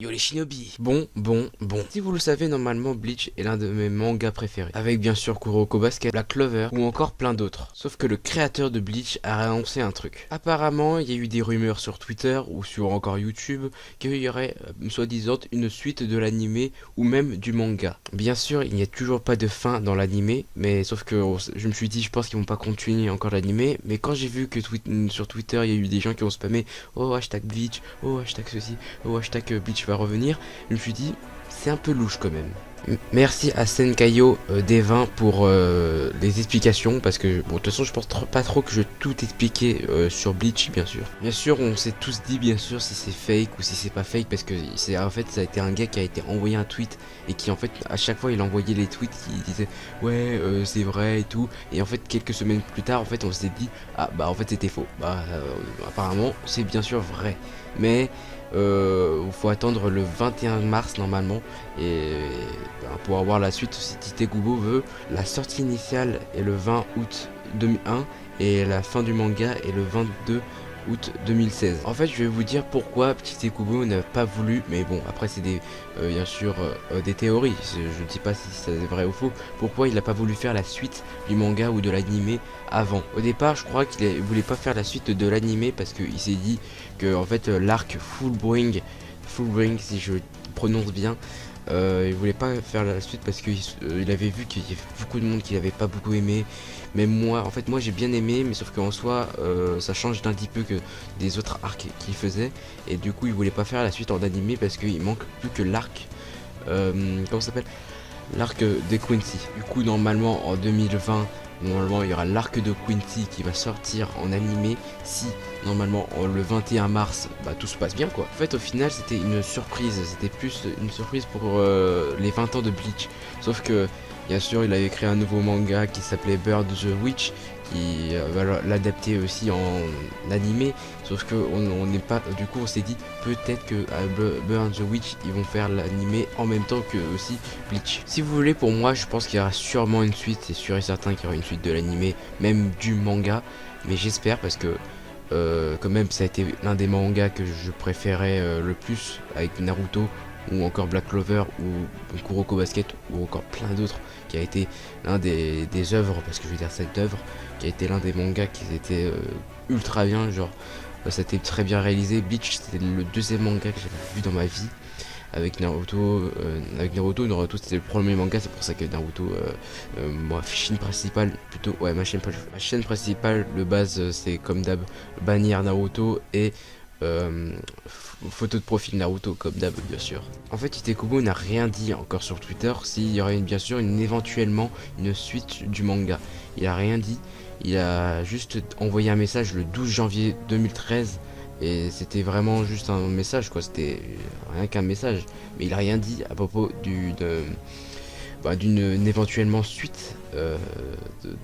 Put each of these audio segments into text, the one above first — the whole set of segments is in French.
Yo les shinobi. Bon. Si vous le savez, normalement Bleach est l'un de mes mangas préférés. Avec bien sûr Kuroko Basket, Black Clover ou encore plein d'autres. Sauf que le créateur de Bleach a annoncé un truc. Apparemment, il y a eu des rumeurs sur Twitter ou sur encore YouTube qu'il y aurait soi-disant une suite de l'animé ou même du manga. Bien sûr, il n'y a toujours pas de fin dans l'animé, mais sauf que je me suis dit, je pense qu'ils vont pas continuer encore l'animé. Mais quand j'ai vu que sur Twitter, il y a eu des gens qui ont spammé oh hashtag Bleach, oh hashtag ceci, oh hashtag Bleach va revenir, je me suis dit c'est un peu louche quand même. Merci à Senkaio Devin pour les explications parce que bon de toute façon je pense pas trop que je vais tout expliquer sur Bleach bien sûr. Bien sûr on s'est tous dit bien sûr si c'est fake ou si c'est pas fake parce que c'est en fait ça a été un gars qui a été envoyé un tweet et qui en fait à chaque fois il envoyait les tweets qui disaient ouais c'est vrai et tout et en fait quelques semaines plus tard en fait on s'est dit ah bah en fait c'était faux. Apparemment c'est bien sûr vrai mais faut attendre le 21 mars normalement et pour avoir la suite si Tite Kubo veut. La sortie initiale est le 20 août 2001 et la fin du manga est le 22 août 2016. En fait je vais vous dire pourquoi Tite Kubo n'a pas voulu, mais bon après c'est des bien sûr des théories, je ne sais pas si c'est vrai ou faux, pourquoi il n'a pas voulu faire la suite du manga ou de l'animé avant. Au départ je crois qu'il voulait pas faire la suite de l'animé parce qu'il s'est dit que en fait l'arc Fullbring si je prononce bien, il voulait pas faire la suite parce qu'il avait vu qu'il y avait beaucoup de monde qui l'avait pas beaucoup aimé. Même moi, en fait moi j'ai bien aimé, mais sauf qu'en soi ça change d'un petit peu que des autres arcs qu'il faisait. Et du coup il voulait pas faire la suite en animé parce qu'il manque plus que l'arc, comment ça s'appelle, l'arc de Quincy. Du coup normalement en 2020, normalement il y aura l'arc de Quincy qui va sortir en animé si normalement le 21 mars tout se passe bien quoi. En fait au final c'était une surprise, c'était plus une surprise pour les 20 ans de Bleach. Sauf que bien sûr il avait créé un nouveau manga qui s'appelait Bird the Witch qui va l'adapter aussi en animé. Sauf que on n'est pas, du coup on s'est dit peut-être que Bird the Witch ils vont faire l'animé en même temps que aussi Bleach. Si vous voulez, pour moi je pense qu'il y aura sûrement une suite, c'est sûr et certain qu'il y aura une suite de l'animé, même du manga, mais j'espère parce que quand même ça a été l'un des mangas que je préférais le plus avec Naruto ou encore Black Clover ou Kuroko Basket ou encore plein d'autres, qui a été l'un des œuvres, parce que je veux dire cette œuvre qui a été l'un des mangas qui était ultra bien, genre ça a été très bien réalisé. Bleach c'était le deuxième manga que j'avais vu dans ma vie avec Naruto. Naruto c'était le premier manga, c'est pour ça que Naruto, ma chaîne principale plutôt, ouais ma chaîne principale de base c'est comme d'hab bannière Naruto et photo de profil Naruto comme d'hab bien sûr. En fait Tite Kubo n'a rien dit encore sur Twitter s'il y aurait bien sûr éventuellement une suite du manga. Il a rien dit, il a juste envoyé un message le 12 janvier 2013 et c'était vraiment juste un message quoi, c'était rien qu'un message, mais il a rien dit à propos d'une éventuellement suite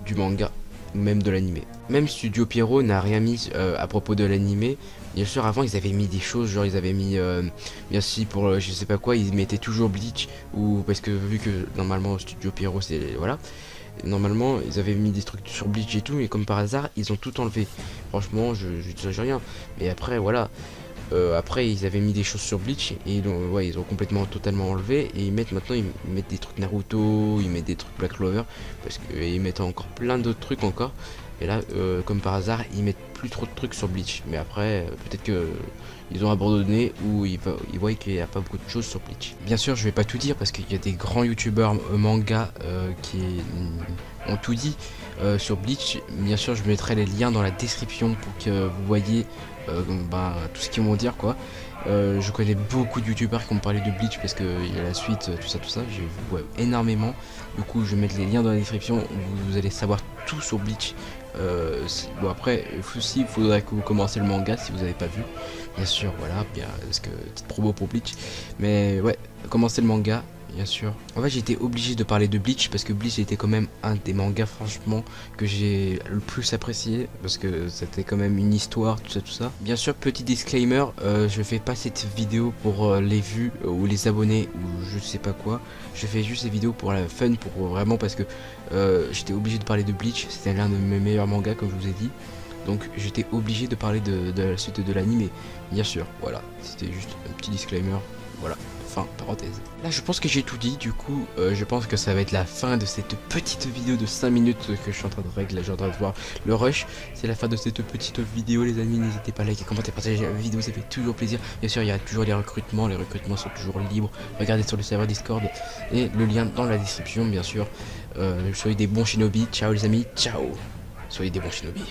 du manga ou même de l'animé. Même Studio Pierrot n'a rien mis à propos de l'animé. Bien sûr avant ils avaient mis des choses, genre ils avaient mis bien si pour je sais pas quoi ils mettaient toujours Bleach, ou parce que vu que normalement Studio Pierrot c'est voilà, normalement ils avaient mis des trucs sur Bleach et tout, mais comme par hasard ils ont tout enlevé. Franchement je dis rien, mais après voilà, après ils avaient mis des choses sur Bleach et ils ont complètement totalement enlevé, et maintenant ils mettent des trucs Naruto, ils mettent des trucs Black Clover parce que ils mettent encore plein d'autres trucs encore. Et là comme par hasard ils mettent plus trop de trucs sur Bleach, mais après peut-être que ils ont abandonné ou ils voient qu'il n'y a pas beaucoup de choses sur Bleach. Bien sûr je vais pas tout dire parce qu'il y a des grands youtubeurs manga qui ont tout dit sur Bleach. Bien sûr je mettrai les liens dans la description pour que vous voyez tout ce qu'ils vont dire quoi. Je connais beaucoup de youtubeurs qui ont parlé de Bleach parce qu'il y a la suite, tout ça, j'ai vu énormément. Du coup je vais mettre les liens dans la description, vous allez savoir tout sur Bleach. Bon après aussi il faudrait que vous commencez le manga si vous n'avez pas vu, bien sûr, voilà, bien, parce que petite promo pour Bleach, mais ouais, commencez le manga bien sûr. En fait j'étais obligé de parler de Bleach parce que Bleach était quand même un des mangas franchement que j'ai le plus apprécié, parce que c'était quand même une histoire, tout ça. Bien sûr petit disclaimer, je fais pas cette vidéo pour les vues ou les abonnés ou je sais pas quoi, je fais juste ces vidéos pour la fun, pour vraiment parce que j'étais obligé de parler de Bleach, c'était l'un de mes meilleurs mangas comme je vous ai dit. Donc j'étais obligé de parler de la suite de l'anime, bien sûr, voilà, c'était juste un petit disclaimer Voilà, fin parenthèse. Là je pense que j'ai tout dit, du coup je pense que ça va être la fin de cette petite vidéo de 5 minutes que je suis en train de régler. J'ai en train de voir le rush. C'est la fin de cette petite vidéo les amis, n'hésitez pas à liker, commenter, partager la vidéo, ça fait toujours plaisir. Bien sûr il y a toujours les recrutements sont toujours libres. Regardez sur le serveur Discord et le lien dans la description bien sûr. Soyez des bons shinobi, ciao les amis, ciao. Soyez des bons shinobi.